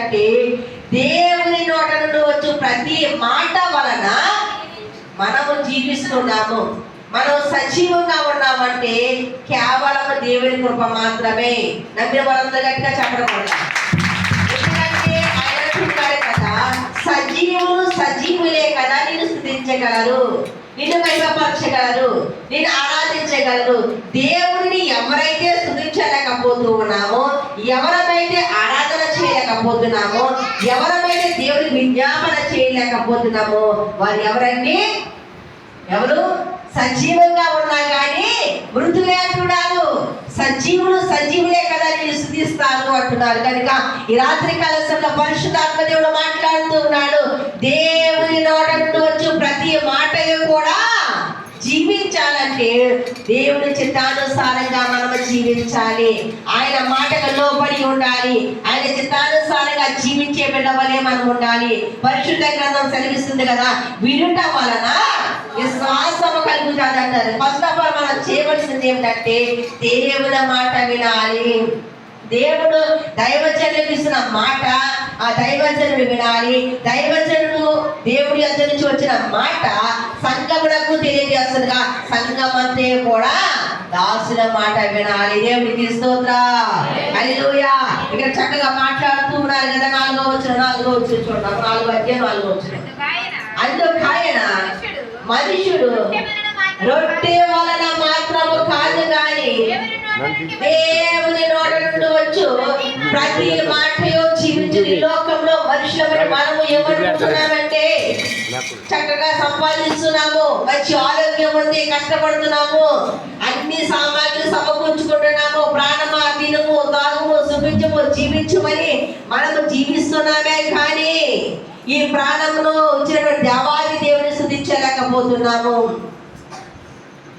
చెప్తుందంటే, దేవుని నోట నుండి వచ్చు ప్రతి మాట వలన మనము జీవిస్తున్నాము. మనం సజీవంగా ఉన్నామంటే కేవలం దేవుని కృప మాత్రమే. నమ్మిన వాళ్ళందరూ గట్టిగా చెప్పకూడదు. ఎందుకంటే ఆయన చెప్పాడు కదా, సజీవులే కదా నిన్ను స్తుతించగలరు, నిన్ను మహిమపరచగలరు, నిన్ను ఆరాధించగలరు. దేవుడిని ఎవరైతే స్తుతించలేకపోతూ ఉన్నామో, ఎవరైతే ఆరాధన చేయలేకపోతున్నామో, ఎవరైతే దేవుడిని విజ్ఞాపన చేయలేకపోతున్నామో వారు ఎవరండి? ఎవరు? సజీవంగా ఉన్నా కానీ మృతులే అంటున్నారు. సజీవులే కదా నేను స్తుతిస్తాను అంటున్నారు. కనుక ఈ రాత్రి కాలంలో పరిశుద్ధాత్మ దేవుడు మాట్లాడుతూ ఉన్నాడు. దేవుని నోట నుండి వచ్చి ప్రతి మాట కూడా జీవించాలంటే దేవుని చిత్తానుసారంగా మనం జీవించాలి. ఆయన మాటకు లోబడి ఉండాలి. ఆయన చిత్తానుసారంగా జీవించే బిడ్డ వలె మనం ఉండాలి. పరిశుద్ధ గ్రంథం సెలవిస్తుంది కదా, వినుట వలన విశ్వాసము కలుగుతుంది అంటారు. ఫస్ట్ ఆఫ్ ఆల్ మనం చేయవలసింది ఏమిటంటే దేవుని మాట వినాలి. దేవుడు దైవజనులకు ఇస్తున్న మాట ఆ దైవజనుడు వినాలి. దైవజనుడు దేవుడి యొద్ద నుంచి వచ్చిన మాట సంఘమునకు తెలియజేస్తుందిగా, సంఘమంతే కూడా దాసుల మాట వినాలి. దేవుడికి స్తోత్రం, హల్లెలూయా. ఇక్కడ చక్కగా మాట్లాడుతూ ఉన్నారు కదా. 4వ వచనం చూడండి. 4 అధ్యాయం 4వ వచనం. అందుకాయన మనుషుడు రొట్టె వలన మాత్రము కాదు కానీ దేవుని నోట నుండి వచ్చు ప్రతి మాటయో జీవించు. ఈ లోకంలో మనుషులమని మనము ఏమనుకుంటున్నామంటే, చక్కగా సంపాదిస్తున్నాము, మంచి ఆరోగ్యం ఉంది, కష్టపడుతున్నాము, అన్ని సామాగ్రి సమకూర్చుకుంటున్నాము, ప్రాణమా తినుము తాగుము సుఖించము జీవించమని మనము జీవిస్తున్నామే. కానీ ఈ ప్రాణంలో వచ్చినటువంటి దేవాది దేవుని స్తుతించలేకపోతున్నాము,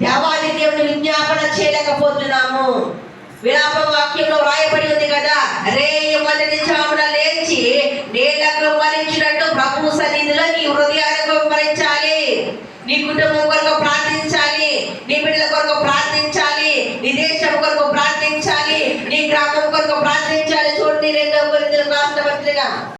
దేవాది దేవుని విజ్ఞాపన చేయలేకపోతున్నాము. విలాప వాక్యంలో వ్రాయబడి ఉంది కదా, రేయమని చామున లేచి నీళ్లకు వరించినట్టు ప్రభు సన్నిధిలో నీ హృదయాలకు వరించాలి. నీ కుటుంబం కొరకు ప్రార్థించాలి, నీ బిడ్డల కొరకు ప్రార్థించాలి, నీ దేశం కొరకు ప్రార్థించాలి, నీ గ్రామం కొరకు ప్రార్థించాలి. చూడండి 2 కొరింథీయులకు రాసిన పత్రిక